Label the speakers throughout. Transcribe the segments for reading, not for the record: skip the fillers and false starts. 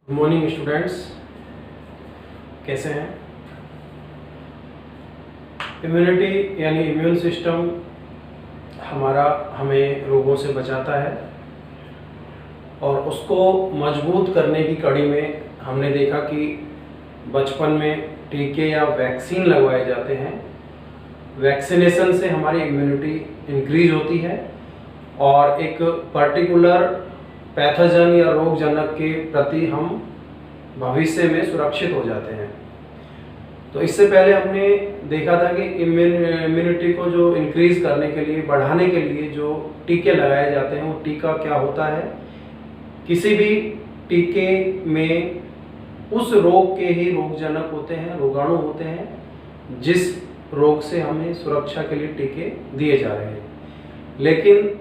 Speaker 1: Good morning students, कैसे हैं। Immunity यानी इम्यून सिस्टम हमारा हमें रोगों से बचाता है और उसको मजबूत करने की कड़ी में हमने देखा कि बचपन में टीके या वैक्सीन लगवाए जाते हैं। वैक्सीनेशन से हमारी इम्यूनिटी इंक्रीज होती है और एक पर्टिकुलर पैथोजन या रोगजनक के प्रति हम भविष्य में सुरक्षित हो जाते हैं। तो इससे पहले हमने देखा था कि इम्यूनिटी को जो इंक्रीज करने के लिए, बढ़ाने के लिए जो टीके लगाए जाते हैं वो टीका क्या होता है। किसी भी टीके में उस रोग के ही रोगजनक होते हैं, रोगाणु होते हैं जिस रोग से हमें सुरक्षा के लिए टीके दिए जा रहे हैं। लेकिन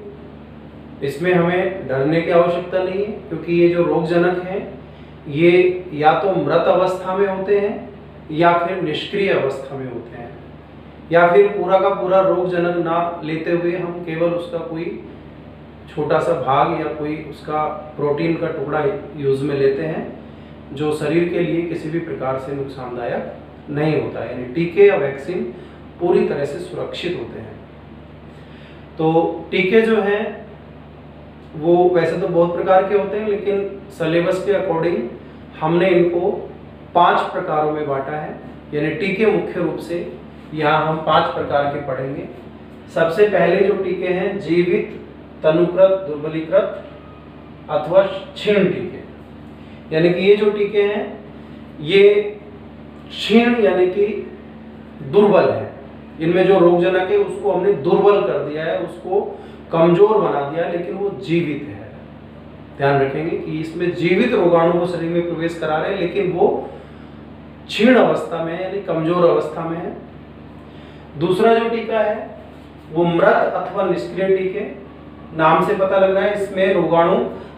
Speaker 1: इसमें हमें डरने की आवश्यकता नहीं है, क्योंकि ये जो रोगजनक हैं ये या तो मृत अवस्था में होते हैं या फिर निष्क्रिय अवस्था में होते हैं, या फिर पूरा का पूरा रोगजनक ना लेते हुए हम केवल उसका कोई छोटा सा भाग या कोई उसका प्रोटीन का टुकड़ा यूज में लेते हैं, जो शरीर के लिए किसी भी प्रकार से नुकसानदायक नहीं होता है। यानी टीके या वैक्सीन पूरी तरह से सुरक्षित होते हैं। तो टीके जो हैं वो वैसे तो बहुत प्रकार के होते हैं, लेकिन सिलेबस के अकॉर्डिंग हमने इनको 5 प्रकारों में बांटा है। यानी टीके मुख्य रूप से यहाँ हम 5 प्रकार के पढ़ेंगे। सबसे पहले जो टीके हैं जीवित, तनुकृत, दुर्बलीकृत अथवा क्षीण टीके। यानी कि ये जो टीके हैं ये क्षीण यानी कि दुर्बल है। इनमें जो रोगजनक है उसको हमने दुर्बल कर दिया है, उसको कमजोर बना दिया, लेकिन वो जीवित है। ध्यान रखेंगे कि इसमें जीवित रोगाणु को शरीर में प्रवेश करा रहे हैं, लेकिन वो क्षीण अवस्था में है, यानी कमजोर अवस्था में है। दूसरा जो टीका है वो मृत अथवा निष्क्रिय टीके। नाम से पता लग रहा है इसमें रोगाणु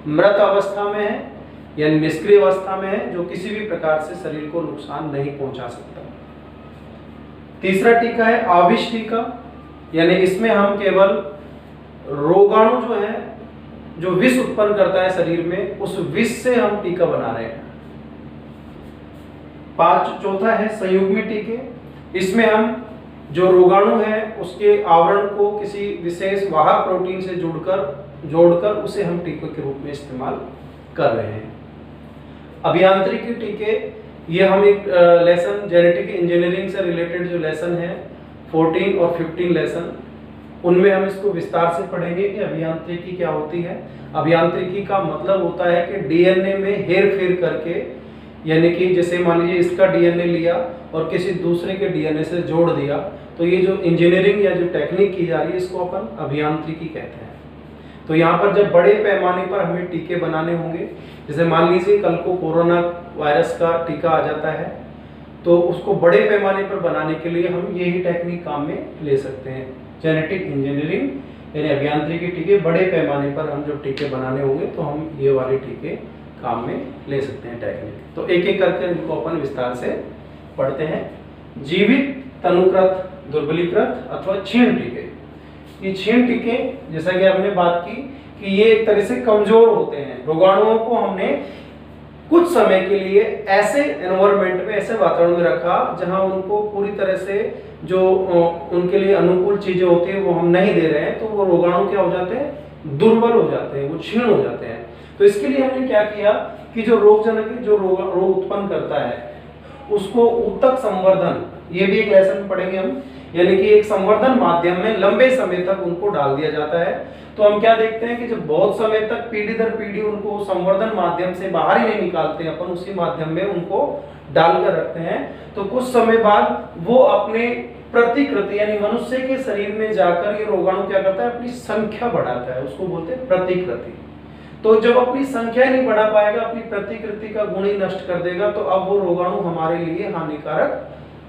Speaker 1: मृत अवस्था में है यानी निष्क्रिय अवस्था में है, जो किसी भी प्रकार से शरीर को नुकसान नहीं पहुंचा सकता। तीसरा टीका है आविष टीका। यानी इसमें हम केवल रोगाणु जो है, जो विष उत्पन्न करता है शरीर में, उस विष से हम टीका बना रहे हैं। चौथा है संयुग्मी टीके। इसमें हम जो रोगाणु है उसके आवरण को किसी विशेष वाहक प्रोटीन से जोड़कर उसे हम टीके के रूप में इस्तेमाल कर रहे हैं। अभियांत्रिकी टीके, ये हम एक लेसन जेनेटिक इंजीनियरिंग से रिलेटेड जो लेसन है 14 और 15 लेसन, उनमें हम इसको विस्तार से पढ़ेंगे कि अभियांत्रिकी क्या होती है। अभियांत्रिकी का मतलब होता है कि डीएनए में हेर फेर करके, यानी कि जैसे मान लीजिए इसका डीएनए लिया और किसी दूसरे के डीएनए से जोड़ दिया, तो ये जो इंजीनियरिंग या जो टेक्निक की जा रही है इसको अपन अभियांत्रिकी कहते हैं। तो यहाँ पर जब बड़े पैमाने पर हमें टीके बनाने होंगे, जैसे मान लीजिए कल को कोरोना वायरस का टीका आ जाता है, तो उसको बड़े पैमाने पर बनाने के लिए हम यही टेक्निक काम में ले सकते हैं। जेनेटिक इंजीनियरिंग यानी अभियांत्रिकी टीके, बड़े पैमाने पर हम जब टीके बनाने होंगे तो हम ये वाले टीके काम में ले सकते हैं टेक्निक। तो एक एक करके इनको अपन विस्तार से पढ़ते हैं। जीवित, तनुकृत, दुर्बलीकृत अथवा क्षीण टीके। ये क्षीण टीके, जैसा कि हमने बात की कि ये एक तरह से कमजोर होते हैं। रोगाणुओं को हमने कुछ समय के लिए ऐसे एनवायरनमेंट में, ऐसे वातावरण में रखा जहां उनको पूरी तरह से जो उनके लिए अनुकूल चीजें होती है वो हम नहीं दे रहे हैं, तो वो रोगाणु क्या हो जाते हैं, दुर्बल हो जाते हैं, वो क्षीण हो जाते हैं। तो इसके लिए हमने क्या किया कि जो रोगजनक जो रोग उत्पन्न करता है उसको ऊतक संवर्धन, ये भी एक लेसन पढ़ेंगे हम, यानी कि एक संवर्धन माध्यम में लंबे समय तक उनको डाल दिया जाता है। तो हम क्या देखते हैं कि जब बहुत समय तक पीढ़ी दर पीढ़ी उनको संवर्धन माध्यम से बाहर ही नहीं निकालते, अपन उसी माध्यम में उनको डालकर रखते हैं, तो कुछ समय बाद वो अपने प्रतिकृति यानी मनुष्य के शरीर में जाकर ये रोगाणु क्या करता है, अपनी संख्या बढ़ाता है, उसको बोलते हैं प्रतिकृति। तो जब अपनी संख्या नहीं बढ़ा पाएगा, अपनी प्रतिकृति का गुण ही नष्ट कर देगा, तो अब वो रोगाणु हमारे लिए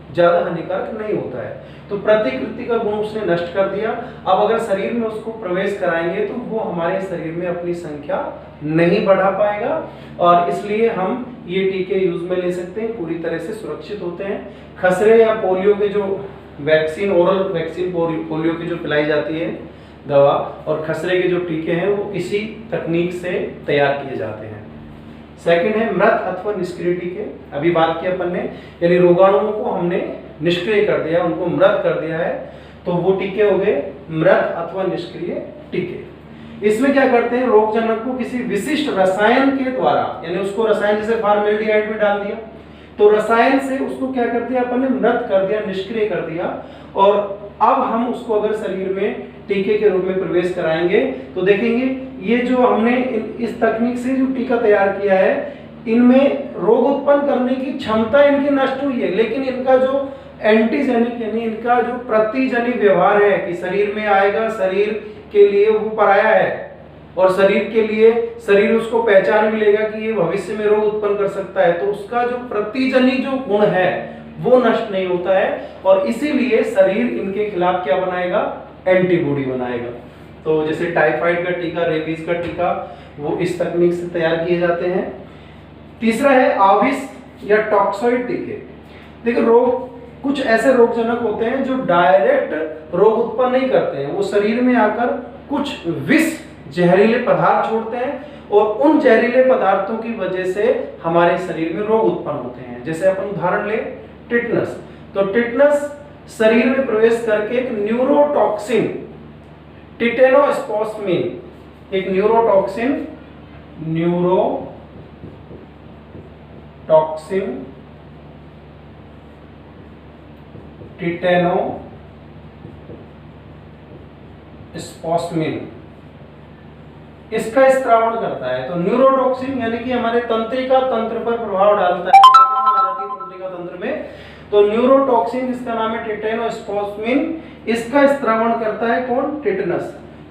Speaker 1: ज्यादा हानिकारक नहीं होता है। तो प्रतिकृति का गुण उसने नष्ट कर दिया। अब अगर शरीर में उसको प्रवेश कराएंगे तो वो हमारे शरीर में अपनी संख्या नहीं बढ़ा पाएगा, और इसलिए हम ये टीके यूज में ले सकते हैं, पूरी तरह से सुरक्षित होते हैं। खसरे या पोलियो के जो वैक्सीन, ओरल वैक्सीन पोलियो की जो पिलाई जाती है दवा, और खसरे के जो टीके हैं वो इसी तकनीक से तैयार किए जाते हैं। सेकंड है मृत अथवा निष्क्रिय टीके, अभी बात की अपन ने, यानी रोगाणुओं को हमने निष्क्रिय कर दिया, उनको मृत कर दिया है, तो वो टीके हो गए मृत अथवा निष्क्रिय टीके। इसमें क्या करते हैं, रोगजनक को किसी विशिष्ट रसायन के द्वारा, यानी उसको रसायन जैसे फॉर्मेल्डिहाइड में डाल दिया, तो रसायन से उसको क्या कर दिया अपन ने, मृत कर दिया, निष्क्रिय कर दिया, और अब हम उसको अगर शरीर में टीके के रूप में प्रवेश कराएंगे तो देखेंगे ये जो हमने इस तकनीक से जो टीका तैयार किया है, इनमें रोग उत्पन्न करने की क्षमता इनकी नष्ट हुई है, लेकिन इनका जो एंटीजेनिक यानी इनका जो प्रतिजनिक व्यवहार है कि शरीर में आएगा, शरीर के लिए वो पराया है, और शरीर के लिए शरीर उसको पहचान मिलेगा कि ये भविष्य में रोग उत्पन्न कर सकता है, तो उसका जो प्रतिजनिक जो गुण है वो नष्ट नहीं होता है, और इसीलिए शरीर इनके खिलाफ क्या बनाएगा, एंटीबॉडी बनाएगा। तो जैसे टाइफाइड का टीका, रेबीज का टीका, वो इस तकनीक से तैयार किए जाते हैं। तीसरा है आविस या टॉक्सॉइड टीके। देखिए रोग, कुछ ऐसे रोगजनक होते हैं जो डायरेक्ट रोग उत्पन्न नहीं करते हैं, वो शरीर में आकर कुछ विष जहरीले पदार्थ छोड़ते हैं, और उन जहरीले पदार्थों की वजह से हमारे शरीर में रोग उत्पन्न होते हैं। जैसे अपन उदाहरण ले टिटनस, तो टिटनस शरीर में प्रवेश करके एक न्यूरोटॉक्सिन टिटेनोस्पोस्मिन, एक न्यूरोटॉक्सिन टिटेनोस्पोस्मिन, इसका स्त्रावण करता है। तो न्यूरोटॉक्सिन यानी कि हमारे तंत्रिका तंत्र पर प्रभाव डालता है, तंत्रिका तंत्र में, तो न्यूरोटॉक्सिन जिसका नाम है टिटेनोस्पोस्मिन, इसका स्त्रावण करता है कौन, टिटनस।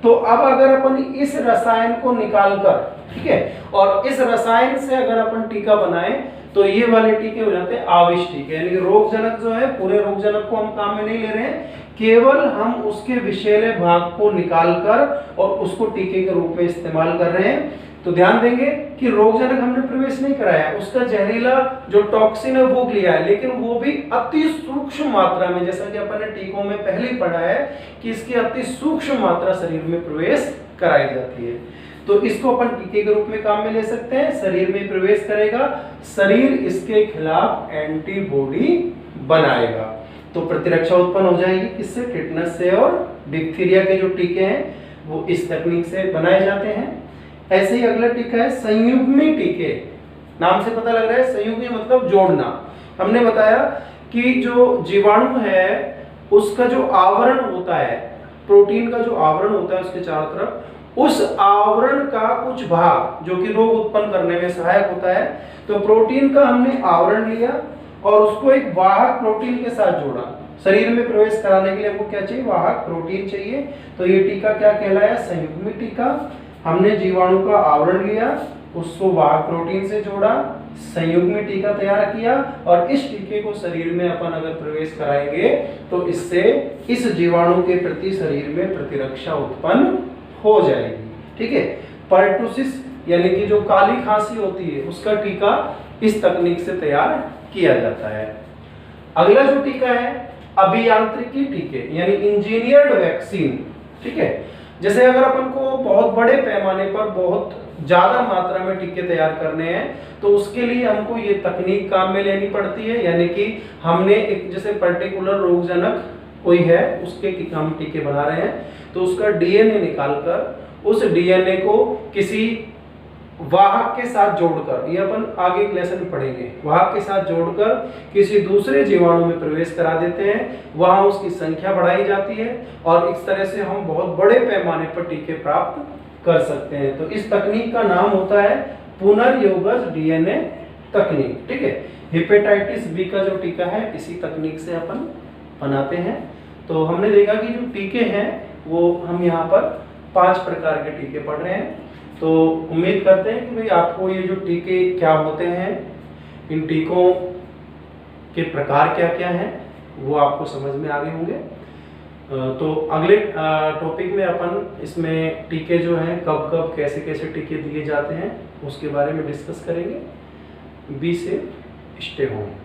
Speaker 1: तो अब अगर अपन इस रसायन को निकालकर, ठीक है, और इस रसायन से अगर अपन टीका बनाएं तो ये वाले टीके हो जाते हैं आविष टीके, यानी कि रोगजनक जो है, पूरे रोगजनक को हम काम में नहीं ले रहे हैं, केवल हम उसके विषैले भाग को निकालकर और उसको टीके के रूप में इस्तेमाल कर रहे हैं। तो ध्यान देंगे कि रोगजनक हमने प्रवेश नहीं कराया, उसका जहरीला जो टॉक्सिन है वो लिया है, लेकिन वो भी अति सूक्ष्म मात्रा में, जैसा कि अपन ने टीकों में पहले ही पढ़ा है कि इसकी अति सूक्ष्म मात्रा शरीर में प्रवेश कराई जाती है। तो इसको अपन टीके के रूप में काम में ले सकते हैं, शरीर में प्रवेश करेगा, शरीर इसके खिलाफ एंटीबॉडी बनाएगा, तो प्रतिरक्षा उत्पन्न हो जाएगी। किससे, टिटनस से, और डिप्थीरिया के जो टीके हैं वो इस तकनीक से बनाए जाते हैं। ऐसे ही अगला टीका है संयुग्मी टीके, नाम से पता लग रहा है, संयुग्मी मतलब जोड़ना। हमने बताया कि जो जीवाणु है उसका जो आवरण होता है, प्रोटीन का जो आवरण होता है उसके चारों तरफ, उस आवरण का कुछ भाग जो कि रोग उत्पन्न करने में सहायक होता है, तो प्रोटीन का हमने आवरण लिया और उसको एक वाहक प्रोटीन के साथ जोड़ा। शरीर में प्रवेश कराने के लिए हमको क्या चाहिए, वाहक प्रोटीन चाहिए, तो ये टीका क्या कहलाया, संयुग्मी टीका। हमने जीवाणु का आवरण लिया, उसको वाहक प्रोटीन से जोड़ा, संयुग्मी टीका तैयार किया, और इस टीके को शरीर में अपन अगर प्रवेश कराएंगे तो इससे इस जीवाणु के प्रति शरीर में प्रतिरक्षा उत्पन्न हो जाएगी। ठीक है, पर्टुसिस यानी कि जो काली खांसी होती है उसका टीका इस तकनीक से तैयार किया जाता है। अगला जो टीका है अभियांत्रिकी टीके यानी इंजीनियर्ड वैक्सीन। ठीक है, जैसे अगर अपन को बहुत बड़े पैमाने पर बहुत ज्यादा मात्रा में टीके तैयार करने हैं तो उसके लिए हमको ये तकनीक काम में लेनी पड़ती है, यानी कि हमने एक जैसे पर्टिकुलर रोगजनक कोई है उसके हम टीके बना रहे हैं, तो उसका डीएनए निकालकर उस डीएनए को किसी वाहक के साथ जोड़कर, ये अपन आगे एक लेसन में पढ़ेंगे, वाहक के साथ जोड़कर किसी दूसरे जीवाणु में प्रवेश करा देते हैं, वहां उसकी संख्या बढ़ाई जाती है और इस तरह से हम बहुत बड़े पैमाने पर टीके प्राप्त कर सकते हैं। तो इस तकनीक का नाम होता है पुनर्योगज डीएनए तकनीक। ठीक है, हेपेटाइटिस बी का जो टीका है इसी तकनीक से अपन बनाते हैं। तो हमने देखा कि जो टीके हैं वो हम यहाँ पर 5 प्रकार के टीके पढ़ रहे हैं। तो उम्मीद करते हैं कि भाई आपको ये जो टीके क्या होते हैं, इन टीकों के प्रकार क्या क्या हैं वो आपको समझ में आ गए होंगे। तो अगले टॉपिक में अपन इसमें टीके जो हैं कब कब कैसे कैसे टीके दिए जाते हैं उसके बारे में डिस्कस करेंगे। बी से स्टे होम।